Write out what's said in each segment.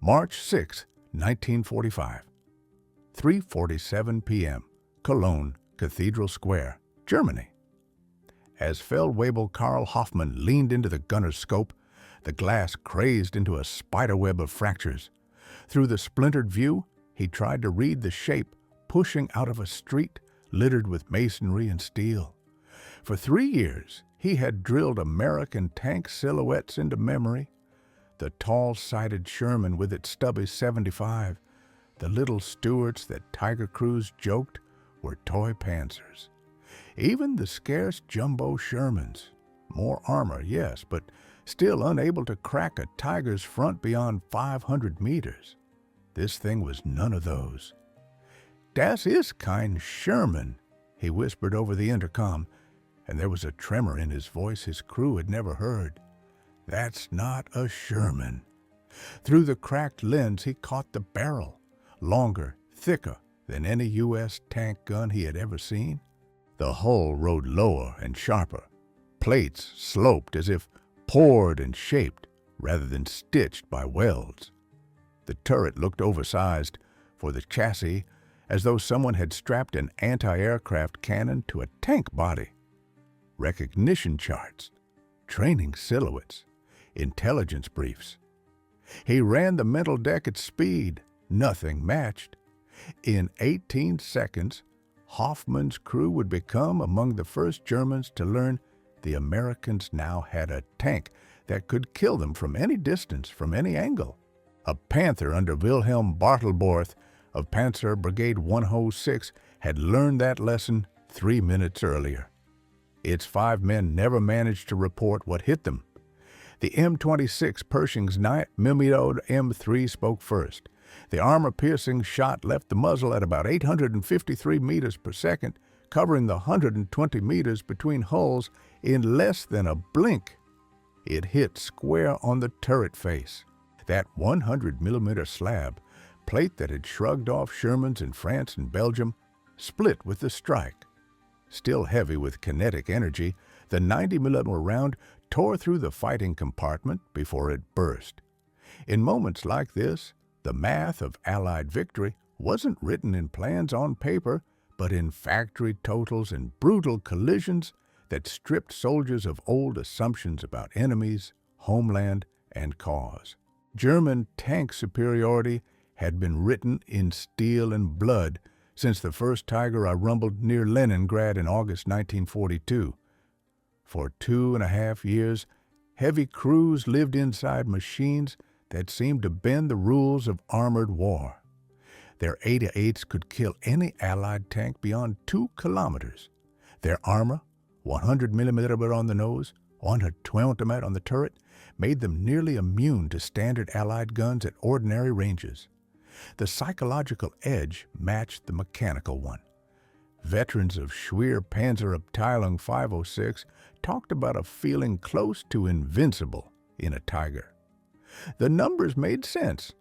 March 6, 1945. 3:47 p.m. Cologne, Cathedral Square, Germany. As Feldwebel Karl Hoffmann leaned into the gunner's scope, the glass crazed into a spiderweb of fractures. Through the splintered view, he tried to read the shape pushing out of a street littered with masonry and steel. For 3 years, he had drilled American tank silhouettes into memory. The tall-sided Sherman with its stubby 75, the little Stuarts that Tiger crews joked were toy Panzers. Even the scarce jumbo Shermans. More armor, yes, but still unable to crack a Tiger's front beyond 500 meters. This thing was none of those. "Das ist kein Sherman," he whispered over the intercom, and there was a tremor in his voice his crew had never heard. "That's not a Sherman." Through the cracked lens he caught the barrel, longer, thicker than any U.S. tank gun he had ever seen. The hull rode lower and sharper. Plates sloped as if poured and shaped rather than stitched by welds. The turret looked oversized for the chassis, as though someone had strapped an anti-aircraft cannon to a tank body. Recognition charts, training silhouettes, intelligence briefs. He ran the mental deck at speed. Nothing matched. In 18 seconds, Hoffmann's crew would become among the first Germans to learn the Americans now had a tank that could kill them from any distance, from any angle. A Panther under Wilhelm Bartelborth of Panzer Brigade 106 had learned that lesson 3 minutes earlier. Its 5 men never managed to report what hit them. The M26 Pershing's 9mm M3 spoke first. The armor-piercing shot left the muzzle at about 853 meters per second, covering the 120 meters between hulls in less than a blink. It hit square on the turret face. That 100mm slab, plate that had shrugged off Shermans in France and Belgium, split with the strike. Still heavy with kinetic energy, the 90mm round tore through the fighting compartment before it burst. In moments like this, the math of Allied victory wasn't written in plans on paper, but in factory totals and brutal collisions that stripped soldiers of old assumptions about enemies, homeland, and cause. German tank superiority had been written in steel and blood since the first Tiger I rumbled near Leningrad in August 1942. For 2.5 years, heavy crews lived inside machines that seemed to bend the rules of armored war. Their 88s could kill any Allied tank beyond 2 kilometers. Their armor, 100mm on the nose, 120mm on the turret, made them nearly immune to standard Allied guns at ordinary ranges. The psychological edge matched the mechanical one. Veterans of Schwer Panzerabteilung 506 talked about a feeling close to invincible in a Tiger. The numbers made sense.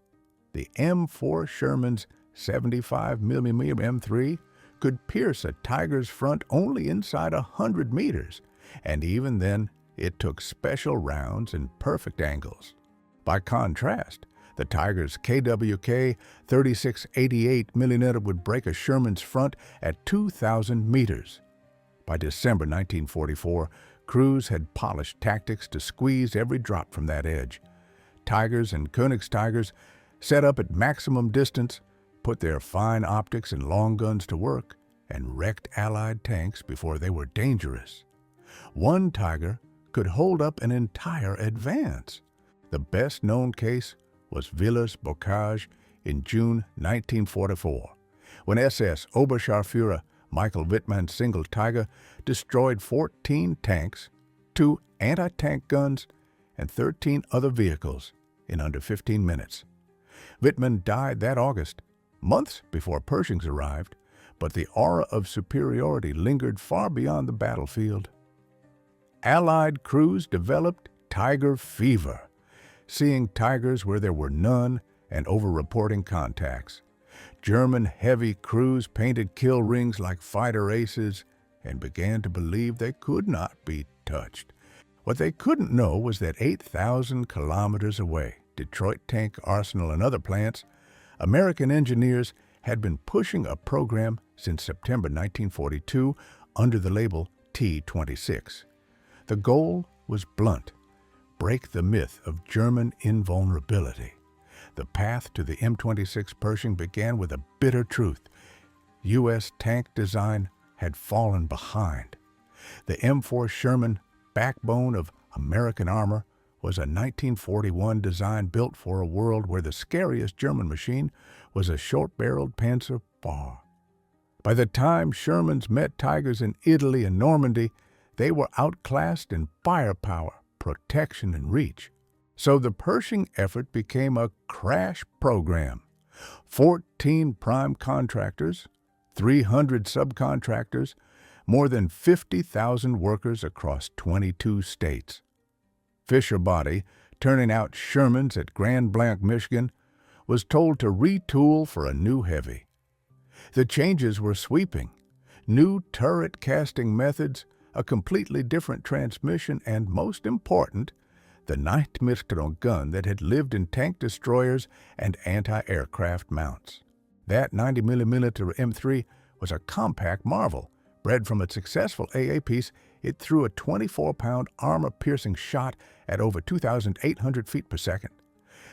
The M4 Sherman's 75mm M3 could pierce a Tiger's front only inside 100 meters, and even then, it took special rounds and perfect angles. By contrast, the Tiger's KWK 3688mm would break a Sherman's front at 2,000 meters. By December 1944, crews had polished tactics to squeeze every drop from that edge. Tigers and Königstigers, set up at maximum distance, put their fine optics and long guns to work, and wrecked Allied tanks before they were dangerous. One Tiger could hold up an entire advance. The best-known case was Villers-Bocage in June 1944, when SS Oberscharführer Michael Wittmann's single Tiger destroyed 14 tanks, 2 anti-tank guns, and 13 other vehicles in under 15 minutes. Wittmann died that August, months before Pershings arrived, but the aura of superiority lingered far beyond the battlefield. Allied crews developed Tiger fever, seeing Tigers where there were none and over-reporting contacts. German heavy crews painted kill rings like fighter aces and began to believe they could not be touched. What they couldn't know was that 8,000 kilometers away, Detroit Tank Arsenal, and other plants, American engineers had been pushing a program since September 1942 under the label T-26. The goal was blunt: break the myth of German invulnerability. The path to the M26 Pershing began with a bitter truth. U.S. tank design had fallen behind. The M4 Sherman, backbone of American armor, was a 1941 design built for a world where the scariest German machine was a short-barreled Panzer IV. By the time Shermans met Tigers in Italy and Normandy, they were outclassed in firepower, protection, and reach. So the Pershing effort became a crash program. 14 prime contractors, 300 subcontractors, more than 50,000 workers across 22 states. Fisher Body, turning out Shermans at Grand Blanc, Michigan, was told to retool for a new heavy. The changes were sweeping: new turret casting methods, a completely different transmission, and, most important, the 9mm gun that had lived in tank destroyers and anti-aircraft mounts. That 90mm M3 was a compact marvel. Bred from a successful AA piece, it threw a 24-pound armor-piercing shot at over 2,800 feet per second.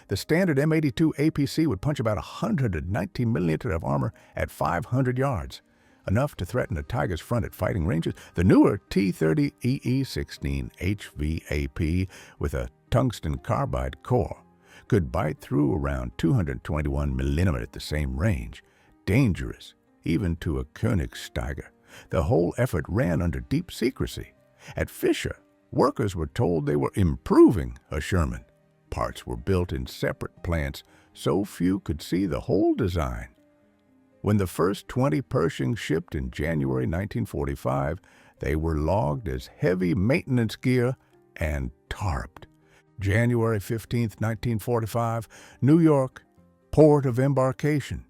The standard M82 APC would punch about 119mm of armor at 500 yards, enough to threaten a Tiger's front at fighting ranges. The newer T-30 EE-16 HVAP, with a tungsten carbide core, could bite through around 221mm at the same range. Dangerous, even to a Koenigsteiger. The whole effort ran under deep secrecy. At Fisher, workers were told they were improving a Sherman. Parts were built in separate plants, so few could see the whole design. When the first 20 Pershings shipped in January 1945, they were logged as heavy maintenance gear and tarped. January 15, 1945, New York, port of embarkation.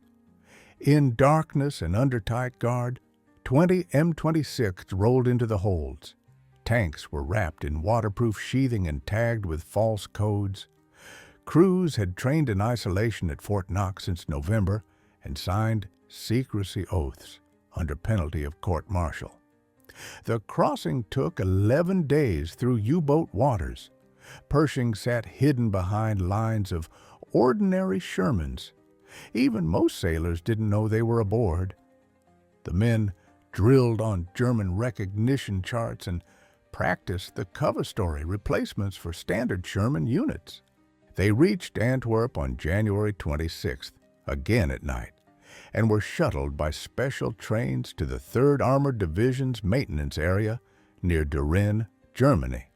In darkness and under tight guard, 20 M26 rolled into the holds. Tanks were wrapped in waterproof sheathing and tagged with false codes. Crews had trained in isolation at Fort Knox since November and signed secrecy oaths under penalty of court-martial. The crossing took 11 days through U-boat waters. Pershing sat hidden behind lines of ordinary Shermans. Even most sailors didn't know they were aboard. The men drilled on German recognition charts and practiced the cover story replacements for standard Sherman units. They reached Antwerp on January 26th, again at night, and were shuttled by special trains to the 3rd Armored Division's maintenance area near Durin, Germany.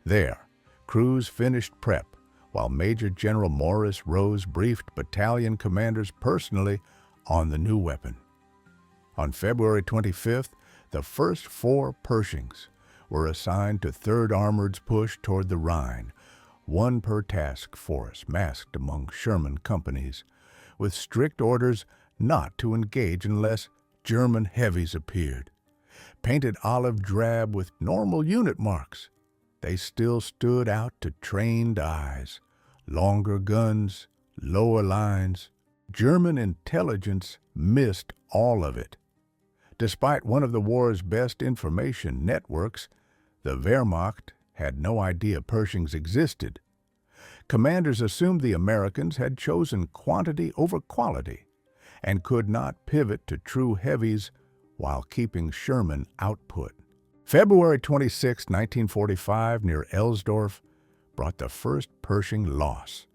There, crews finished prep, while Major General Morris Rose briefed battalion commanders personally on the new weapon. On February 25th, the first 4 Pershings were assigned to 3rd Armored's push toward the Rhine, one per task force masked among Sherman companies, with strict orders not to engage unless German heavies appeared. Painted olive drab with normal unit marks, they still stood out to trained eyes. Longer guns, lower lines. German intelligence missed all of it. Despite one of the war's best information networks, the Wehrmacht had no idea Pershings existed. Commanders assumed the Americans had chosen quantity over quality and could not pivot to true heavies while keeping Sherman output. February 26, 1945, near Elsdorf, brought the first Pershing loss.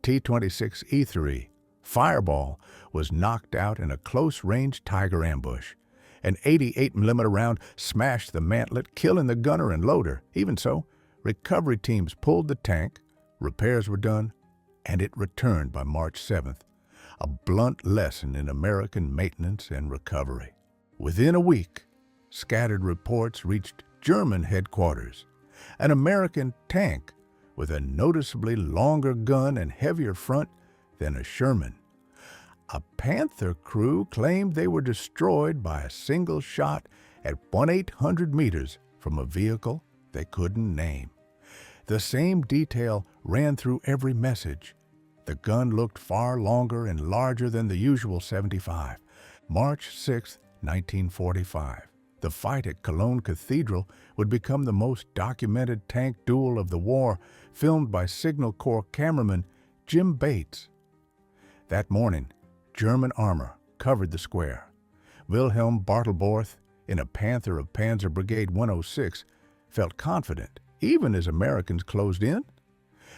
T-26E3, Fireball, was knocked out in a close-range Tiger ambush. An 88mm round smashed the mantlet, killing the gunner and loader. Even so, recovery teams pulled the tank, repairs were done, and it returned by March 7th, a blunt lesson in American maintenance and recovery. Within a week, scattered reports reached German headquarters. An American tank with a noticeably longer gun and heavier front than a Sherman. A Panther crew claimed they were destroyed by a single shot at 1,800 meters from a vehicle they couldn't name. The same detail ran through every message. The gun looked far longer and larger than the usual 75. March 6, 1945. The fight at Cologne Cathedral would become the most documented tank duel of the war, filmed by Signal Corps cameraman Jim Bates. That morning, German armor covered the square. Wilhelm Bartelborth, in a Panther of Panzer Brigade 106, felt confident, even as Americans closed in.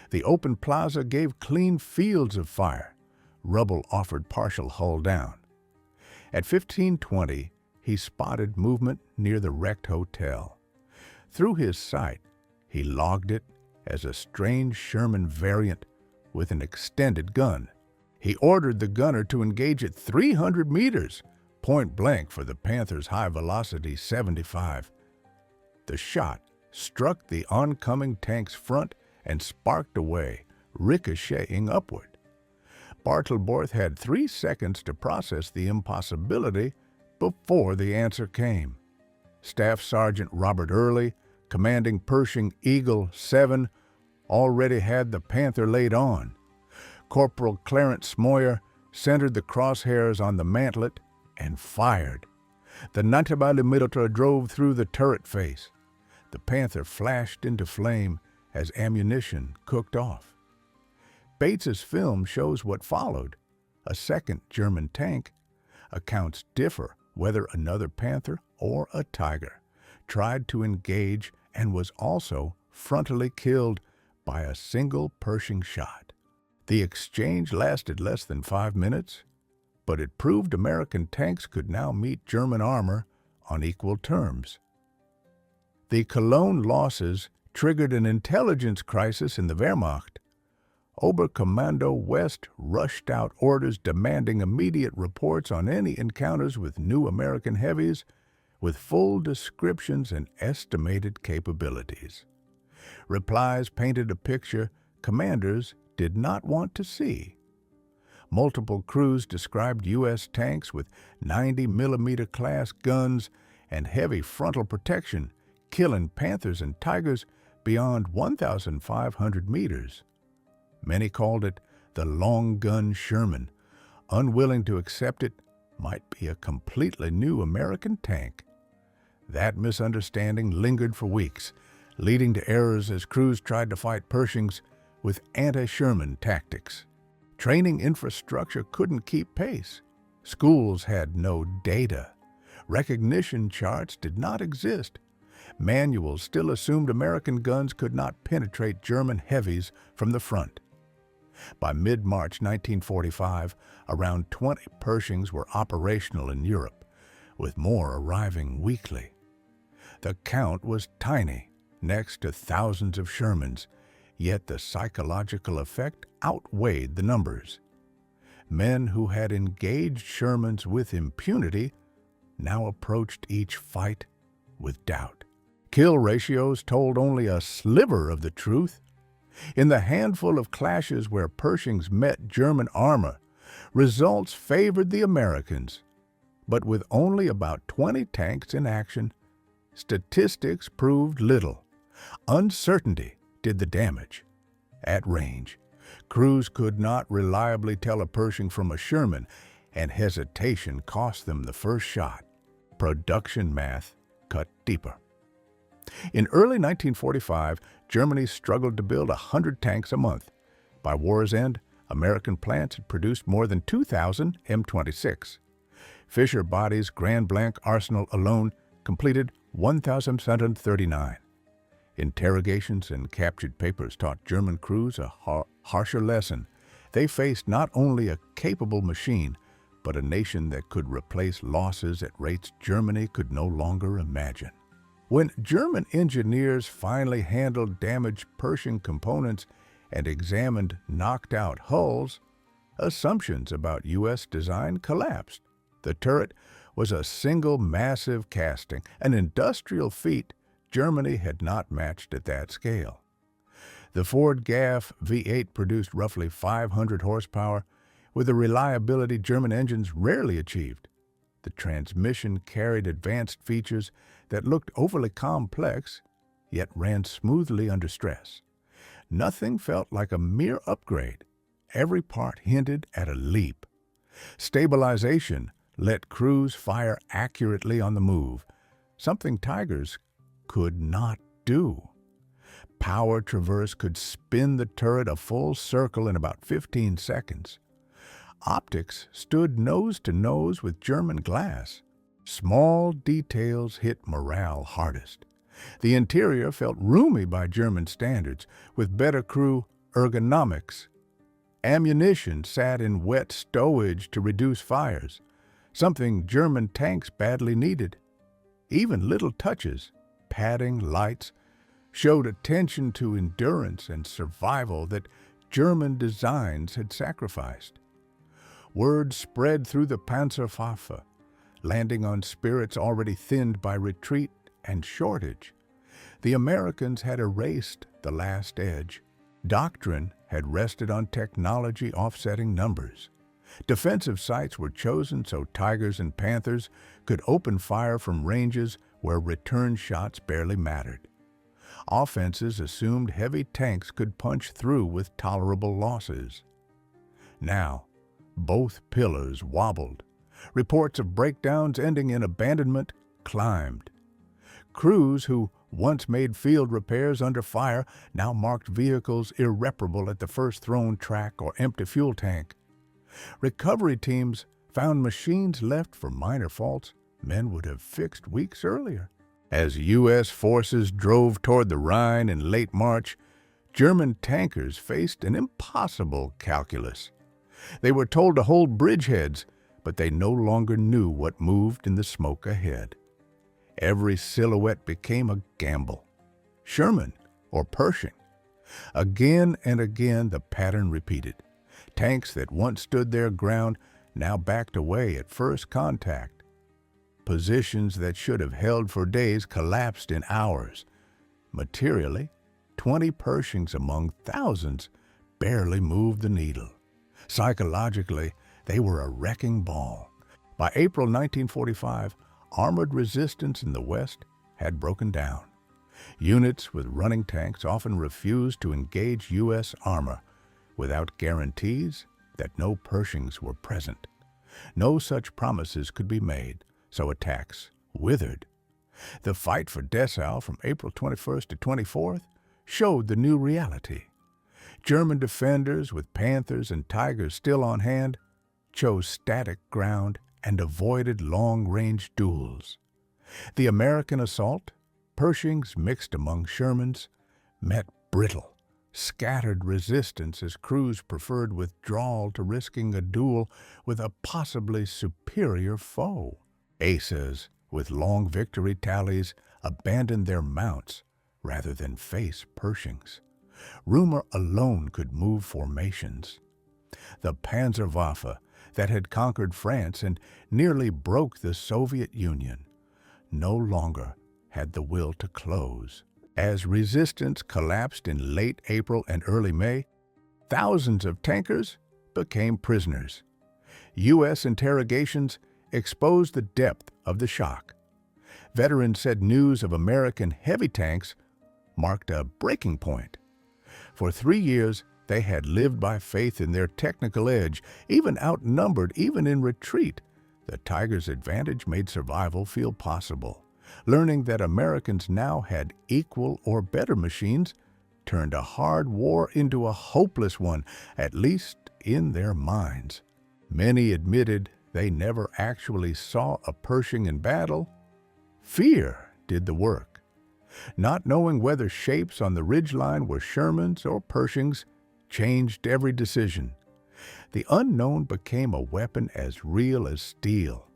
The open plaza gave clean fields of fire. Rubble offered partial hull down. At 15:20, he spotted movement near the wrecked hotel. Through his sight, he logged it as a strange Sherman variant with an extended gun. He ordered the gunner to engage at 300 meters, point blank for the Panther's high-velocity 75. The shot struck the oncoming tank's front and sparked away, ricocheting upward. Bartelborth had 3 seconds to process the impossibility before the answer came. Staff Sergeant Robert Early, commanding Pershing Eagle 7, already had the Panther laid on. Corporal Clarence Smoyer centered the crosshairs on the mantlet and fired. The 90mm drove through the turret face. The Panther flashed into flame as ammunition cooked off. Bates's film shows what followed. A second German tank. Accounts differ whether another Panther or a Tiger tried to engage and was also frontally killed by a single Pershing shot. The exchange lasted less than 5 minutes, but it proved American tanks could now meet German armor on equal terms. The Cologne losses triggered an intelligence crisis in the Wehrmacht. Oberkommando West rushed out orders demanding immediate reports on any encounters with new American heavies, with full descriptions and estimated capabilities. Replies painted a picture commanders did not want to see. Multiple crews described U.S. tanks with 90mm class guns and heavy frontal protection, killing Panthers and Tigers beyond 1,500 meters. Many called it the long gun Sherman. Unwilling to accept it might be a completely new American tank. That misunderstanding lingered for weeks, leading to errors as crews tried to fight Pershings with anti-Sherman tactics. Training infrastructure couldn't keep pace. Schools had no data. Recognition charts did not exist. Manuals still assumed American guns could not penetrate German heavies from the front. By mid-March 1945, around 20 Pershings were operational in Europe, with more arriving weekly. The count was tiny, next to thousands of Shermans, yet the psychological effect outweighed the numbers. Men who had engaged Shermans with impunity now approached each fight with doubt. Kill ratios told only a sliver of the truth. In the handful of clashes where Pershings met German armor, results favored the Americans. But with only about 20 tanks in action, statistics proved little. Uncertainty did the damage. At range, crews could not reliably tell a Pershing from a Sherman, and hesitation cost them the first shot. Production math cut deeper. In early 1945, Germany struggled to build 100 tanks a month. By war's end, American plants had produced more than 2,000 M26. Fisher Body's Grand Blanc arsenal alone completed 1,739. Interrogations and captured papers taught German crews a harsher lesson. They faced not only a capable machine, but a nation that could replace losses at rates Germany could no longer imagine. When German engineers finally handled damaged Pershing components and examined knocked-out hulls, assumptions about U.S. design collapsed. The turret was a single massive casting, an industrial feat Germany had not matched at that scale. The Ford GAF V8 produced roughly 500 horsepower, with a reliability German engines rarely achieved. The transmission carried advanced features that looked overly complex, yet ran smoothly under stress. Nothing felt like a mere upgrade. Every part hinted at a leap. Stabilization let crews fire accurately on the move, something Tigers could not do. Power traverse could spin the turret a full circle in about 15 seconds. Optics stood nose to nose with German glass. Small details hit morale hardest. The interior felt roomy by German standards, with better crew ergonomics. Ammunition sat in wet stowage to reduce fires, something German tanks badly needed. Even little touches, padding, lights, showed attention to endurance and survival that German designs had sacrificed. Word spread through the Panzerwaffe, landing on spirits already thinned by retreat and shortage. The Americans had erased the last edge. Doctrine had rested on technology offsetting numbers. Defensive sites were chosen so Tigers and Panthers could open fire from ranges where return shots barely mattered. Offenses assumed heavy tanks could punch through with tolerable losses. Now, both pillars wobbled. Reports of breakdowns ending in abandonment climbed. Crews who once made field repairs under fire now marked vehicles irreparable at the first thrown track or empty fuel tank. Recovery teams found machines left for minor faults men would have fixed weeks earlier. As U.S. forces drove toward the Rhine in late March, German tankers faced an impossible calculus. They were told to hold bridgeheads, but they no longer knew what moved in the smoke ahead. Every silhouette became a gamble. Sherman or Pershing. Again and again the pattern repeated. Tanks that once stood their ground now backed away at first contact. Positions that should have held for days collapsed in hours. Materially, 20 Pershings among thousands barely moved the needle. Psychologically, they were a wrecking ball. By April 1945, armored resistance in the West had broken down. Units with running tanks often refused to engage U.S. armor without guarantees that no Pershings were present. No such promises could be made, so attacks withered. The fight for Dessau from April 21st to 24th showed the new reality. German defenders, with Panthers and Tigers still on hand, chose static ground and avoided long-range duels. The American assault, Pershings mixed among Shermans, met brittle, scattered resistance as crews preferred withdrawal to risking a duel with a possibly superior foe. Aces, with long victory tallies, abandoned their mounts rather than face Pershings. Rumor alone could move formations. The Panzerwaffe, that had conquered France and nearly broke the Soviet Union, no longer had the will to close. As resistance collapsed in late April and early May, thousands of tankers became prisoners. U.S. interrogations exposed the depth of the shock. Veterans said news of American heavy tanks marked a breaking point. For 3 years, they had lived by faith in their technical edge, even outnumbered, even in retreat. The Tigers' advantage made survival feel possible. Learning that Americans now had equal or better machines turned a hard war into a hopeless one, at least in their minds. Many admitted they never actually saw a Pershing in battle. Fear did the work. Not knowing whether shapes on the ridgeline were Shermans or Pershings changed every decision. The unknown became a weapon as real as steel.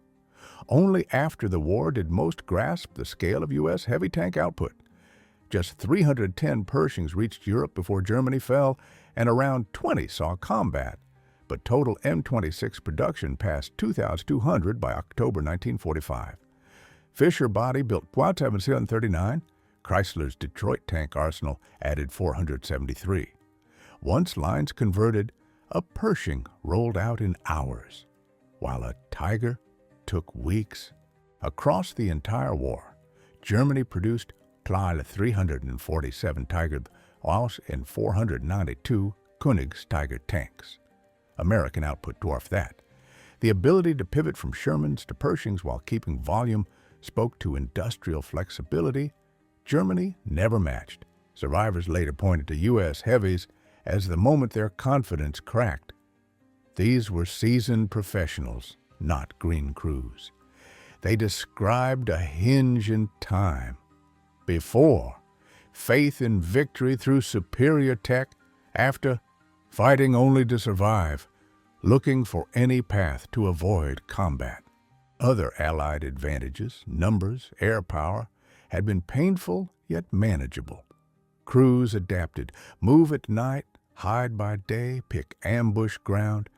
Only after the war did most grasp the scale of U.S. heavy tank output. Just 310 Pershings reached Europe before Germany fell, and around 20 saw combat. But total M26 production passed 2,200 by October 1945. Fisher Body built 439. Chrysler's Detroit tank arsenal added 473. Once lines converted, a Pershing rolled out in hours, while a Tiger took weeks. Across the entire war, Germany produced 347 Tiger, whilst in 492 Königstiger tanks. American output dwarfed that. The ability to pivot from Shermans to Pershings while keeping volume spoke to industrial flexibility Germany never matched. Survivors later pointed to U.S. heavies as the moment their confidence cracked. These were seasoned professionals, not green crews. They described a hinge in time. Before, faith in victory through superior tech. After, fighting only to survive, looking for any path to avoid combat. Other Allied advantages, numbers, air power, had been painful yet manageable. Crews adapted, move at night, hide by day, pick ambush ground.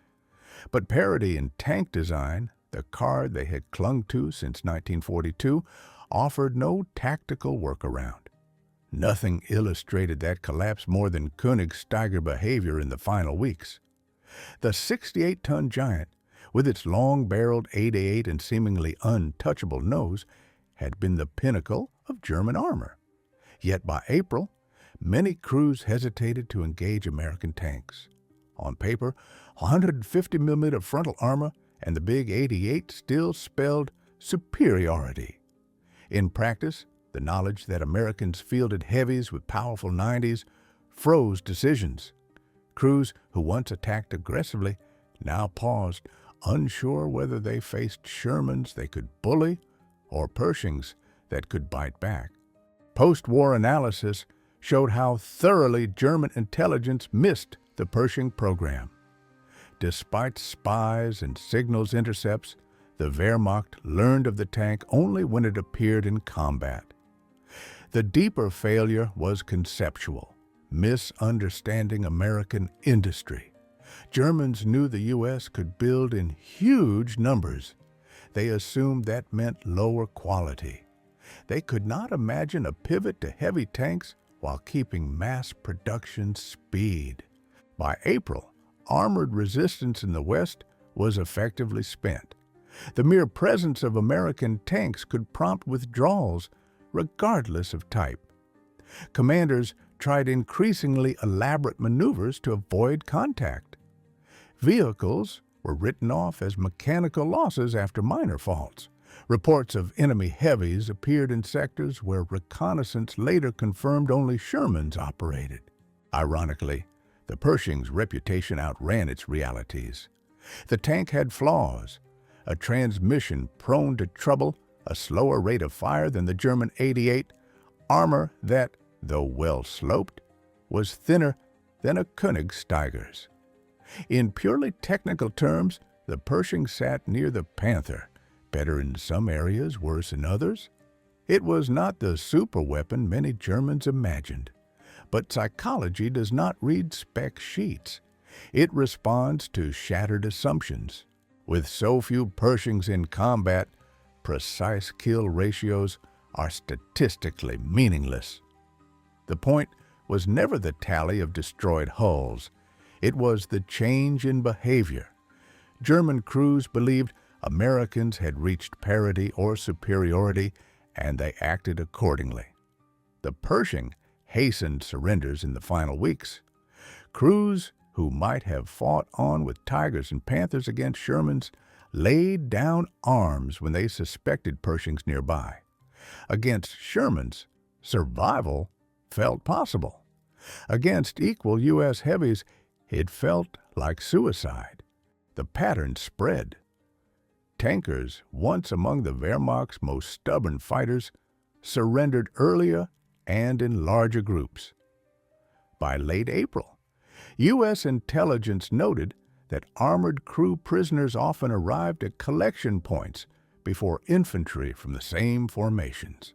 But parity in tank design, the card they had clung to since 1942, offered no tactical workaround. Nothing illustrated that collapse more than Königstiger behavior in the final weeks. The 68-ton giant, with its long-barreled 88 and seemingly untouchable nose, had been the pinnacle of German armor. Yet by April, many crews hesitated to engage American tanks. On paper, 150mm frontal armor and the big 88 still spelled superiority. In practice, the knowledge that Americans fielded heavies with powerful 90s froze decisions. Crews who once attacked aggressively now paused, unsure whether they faced Shermans they could bully or Pershings that could bite back. Post-war analysis showed how thoroughly German intelligence missed the Pershing program. Despite spies and signals intercepts, the Wehrmacht learned of the tank only when it appeared in combat. The deeper failure was conceptual, misunderstanding American industry. Germans knew the U.S. could build in huge numbers. They assumed that meant lower quality. They could not imagine a pivot to heavy tanks while keeping mass production speed. By April, armored resistance in the West was effectively spent. The mere presence of American tanks could prompt withdrawals, regardless of type. Commanders tried increasingly elaborate maneuvers to avoid contact. Vehicles were written off as mechanical losses after minor faults. Reports of enemy heavies appeared in sectors where reconnaissance later confirmed only Shermans operated. Ironically, the Pershing's reputation outran its realities. The tank had flaws, a transmission prone to trouble, a slower rate of fire than the German 88, armor that, though well-sloped, was thinner than a Königstiger's. In purely technical terms, the Pershing sat near the Panther, better in some areas, worse in others. It was not the superweapon many Germans imagined. But psychology does not read spec sheets. It responds to shattered assumptions. With so few Pershings in combat, precise kill ratios are statistically meaningless. The point was never the tally of destroyed hulls. It was the change in behavior. German crews believed Americans had reached parity or superiority, and they acted accordingly. The Pershing hastened surrenders in the final weeks. Crews who might have fought on with Tigers and Panthers against Shermans laid down arms when they suspected Pershings nearby. Against Shermans, survival felt possible. Against equal U.S. heavies, it felt like suicide. The pattern spread. Tankers, once among the Wehrmacht's most stubborn fighters, surrendered earlier and in larger groups. By late April, U.S. intelligence noted that armored crew prisoners often arrived at collection points before infantry from the same formations,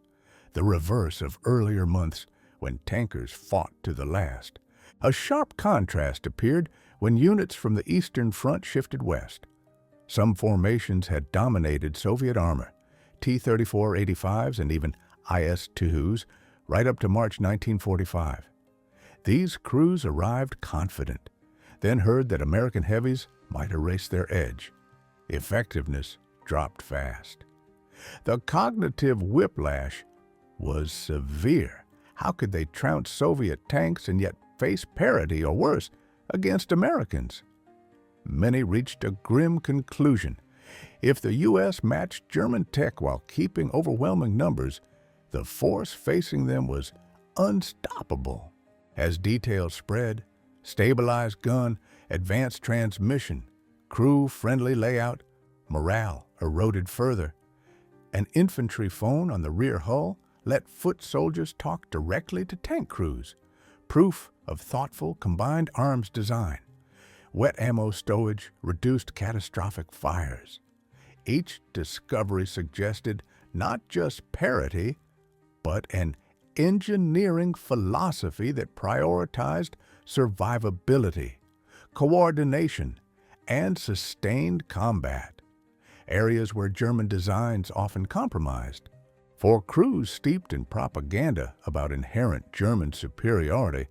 the reverse of earlier months when tankers fought to the last. A sharp contrast appeared when units from the Eastern Front shifted west. Some formations had dominated Soviet armor, T-34-85s and even IS-2s, right up to March 1945. These crews arrived confident, then heard that American heavies might erase their edge. Effectiveness dropped fast. The cognitive whiplash was severe. How could they trounce Soviet tanks and yet face parity or worse against Americans? Many reached a grim conclusion. If the U.S. matched German tech while keeping overwhelming numbers, the force facing them was unstoppable. As details spread, stabilized gun, advanced transmission, crew-friendly layout, morale eroded further. An infantry phone on the rear hull let foot soldiers talk directly to tank crews, proof of thoughtful combined arms design. Wet ammo stowage reduced catastrophic fires. Each discovery suggested not just parity, but an engineering philosophy that prioritized survivability, coordination, and sustained combat, areas where German designs often compromised. For crews steeped in propaganda about inherent German superiority,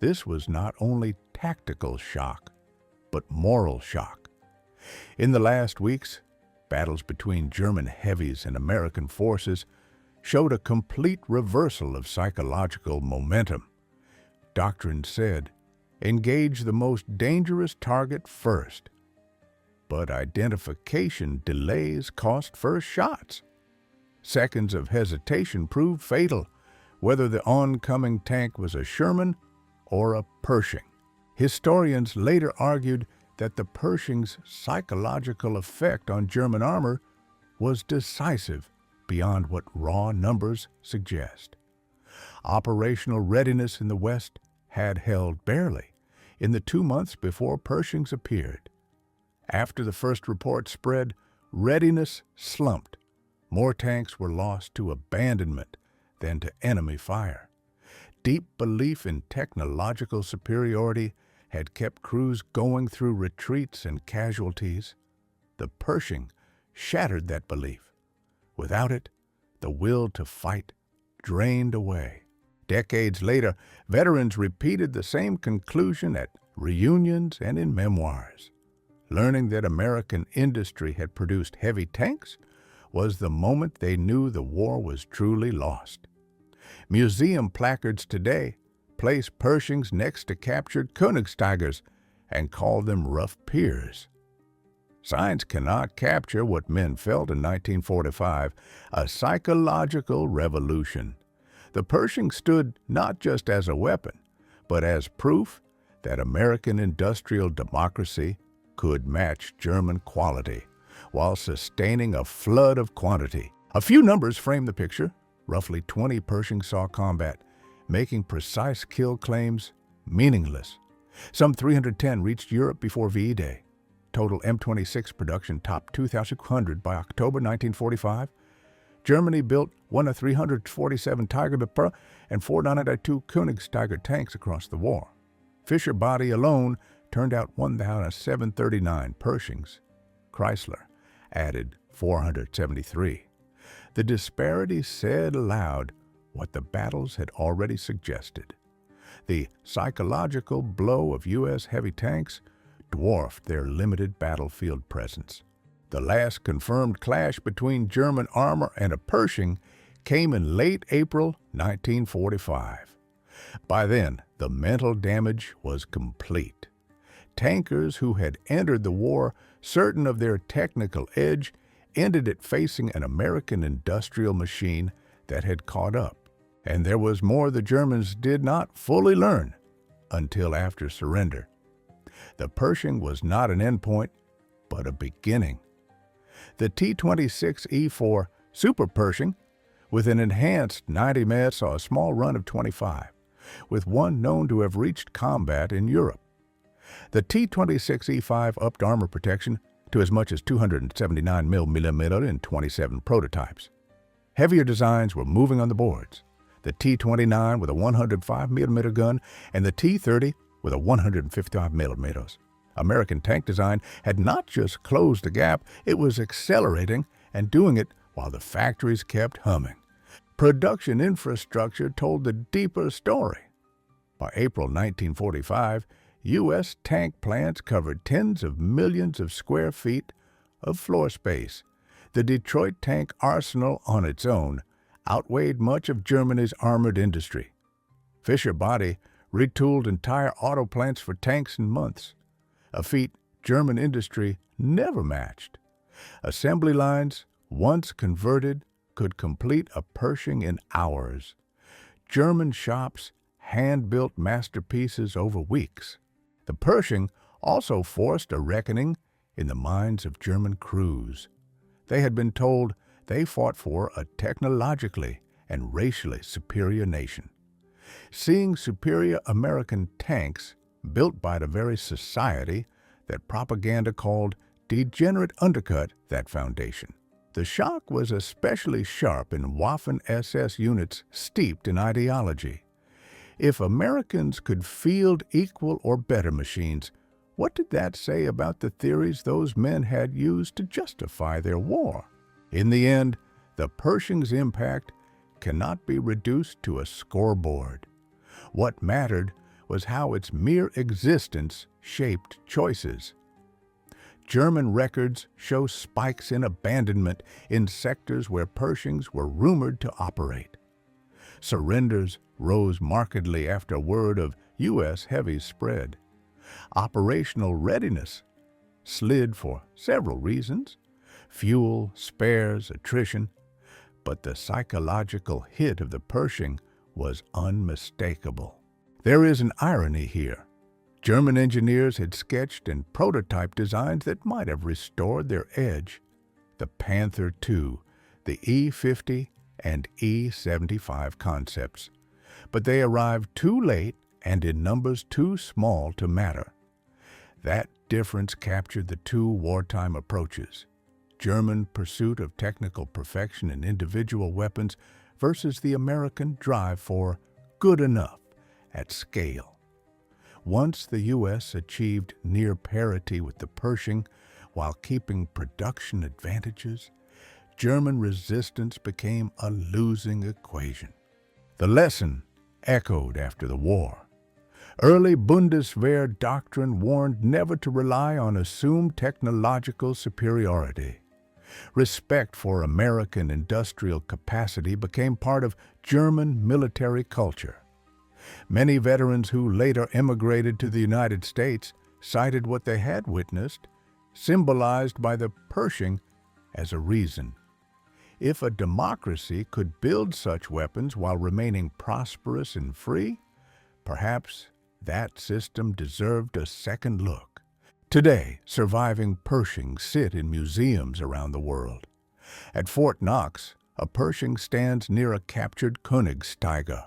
this was not only tactical shock, but moral shock. In the last weeks, battles between German heavies and American forces showed a complete reversal of psychological momentum. Doctrine said, engage the most dangerous target first. But identification delays cost first shots. Seconds of hesitation proved fatal, whether the oncoming tank was a Sherman or a Pershing. Historians later argued that the Pershing's psychological effect on German armor was decisive beyond what raw numbers suggest. Operational readiness in the West had held barely in the 2 months before Pershings appeared. After the first report spread, readiness slumped. More tanks were lost to abandonment than to enemy fire. Deep belief in technological superiority had kept crews going through retreats and casualties. The Pershing shattered that belief. Without it, the will to fight drained away. Decades later, veterans repeated the same conclusion at reunions and in memoirs. Learning that American industry had produced heavy tanks was the moment they knew the war was truly lost. Museum placards today place Pershings next to captured Königsteigers and call them rough peers. Science cannot capture what men felt in 1945, a psychological revolution. The Pershing stood not just as a weapon, but as proof that American industrial democracy could match German quality while sustaining a flood of quantity. A few numbers frame the picture. Roughly 20 Pershings saw combat, making precise kill claims meaningless. Some 310 reached Europe before VE Day. Total M26 production topped 2,200 by October 1945. Germany built one of 347 Tiger and 492 Königsteiger tanks across the war. Fisher Body alone turned out 1,739 Pershings. Chrysler added 473. The disparity said aloud what the battles had already suggested. The psychological blow of U.S. heavy tanks dwarfed their limited battlefield presence. The last confirmed clash between German armor and a Pershing came in late April 1945. By then, the mental damage was complete. Tankers who had entered the war certain of their technical edge ended it facing an American industrial machine that had caught up. And there was more the Germans did not fully learn until after surrender. The Pershing was not an endpoint, but a beginning. The T-26E4 Super Pershing, with an enhanced 90 med, saw a small run of 25, with one known to have reached combat in Europe. The T-26E5 upped armor protection to as much as 279 mm in 27 prototypes. Heavier designs were moving on the boards. The T-29 with a 105 mm gun and the T-30 with a 155 mm. American tank design had not just closed the gap, it was accelerating and doing it while the factories kept humming. Production infrastructure told the deeper story. By April 1945, U.S. tank plants covered tens of millions of square feet of floor space. The Detroit tank arsenal on its own outweighed much of Germany's armored industry. Fisher Body retooled entire auto plants for tanks in months, a feat German industry never matched. Assembly lines, once converted, could complete a Pershing in hours. German shops hand-built masterpieces over weeks. The Pershing also forced a reckoning in the minds of German crews. They had been told they fought for a technologically and racially superior nation. Seeing superior American tanks built by the very society that propaganda called degenerate undercut that foundation. The shock was especially sharp in Waffen-SS units steeped in ideology. If Americans could field equal or better machines, what did that say about the theories those men had used to justify their war? In the end, the Pershing's impact cannot be reduced to a scoreboard. What mattered was how its mere existence shaped choices. German records show spikes in abandonment in sectors where Pershings were rumored to operate. Surrenders rose markedly after word of U.S. heavies spread. Operational readiness slid for several reasons: fuel, spares, attrition. But the psychological hit of the Pershing was unmistakable. There is an irony here. German engineers had sketched and prototyped designs that might have restored their edge. The Panther II, the E-50 and E-75 concepts. But they arrived too late and in numbers too small to matter. That difference captured the two wartime approaches: German pursuit of technical perfection in individual weapons versus the American drive for good enough at scale. Once the U.S. achieved near parity with the Pershing while keeping production advantages, German resistance became a losing equation. The lesson echoed after the war. Early Bundeswehr doctrine warned never to rely on assumed technological superiority. Respect for American industrial capacity became part of German military culture. Many veterans who later emigrated to the United States cited what they had witnessed, symbolized by the Pershing, as a reason. If a democracy could build such weapons while remaining prosperous and free, perhaps that system deserved a second look. Today, surviving Pershings sit in museums around the world. At Fort Knox, a Pershing stands near a captured Königstiger.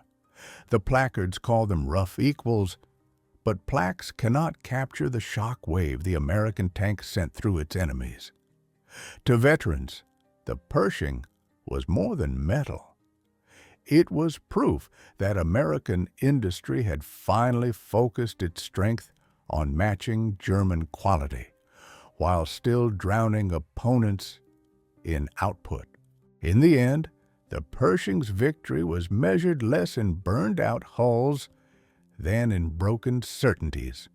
The placards call them rough equals, but plaques cannot capture the shock wave the American tank sent through its enemies. To veterans, the Pershing was more than metal. It was proof that American industry had finally focused its strength on matching German quality, while still drowning opponents in output. In the end, the Pershing's victory was measured less in burned-out hulls than in broken certainties.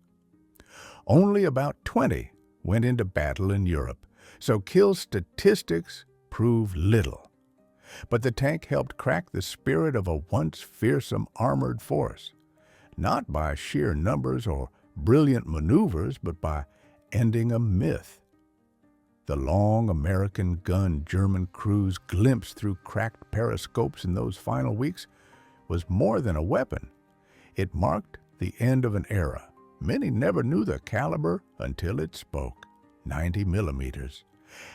Only about 20 went into battle in Europe, so kill statistics prove little. But the tank helped crack the spirit of a once fearsome armored force, not by sheer numbers or brilliant maneuvers, but by ending a myth. The long American gun German crews glimpsed through cracked periscopes in those final weeks was more than a weapon. It marked the end of an era. Many never knew the caliber until it spoke, 90 millimeters.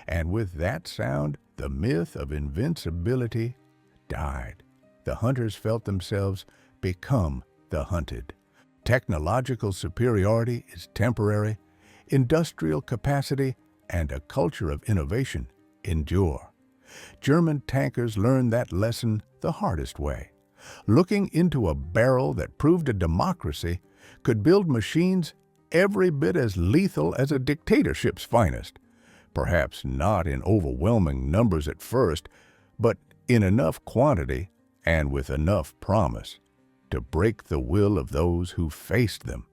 And with that sound, the myth of invincibility died. The hunters felt themselves become the hunted. Technological superiority is temporary. Industrial capacity and a culture of innovation endure. German tankers learned that lesson the hardest way. Looking into a barrel that proved a democracy could build machines every bit as lethal as a dictatorship's finest. Perhaps not in overwhelming numbers at first, but in enough quantity and with enough promise to break the will of those who faced them.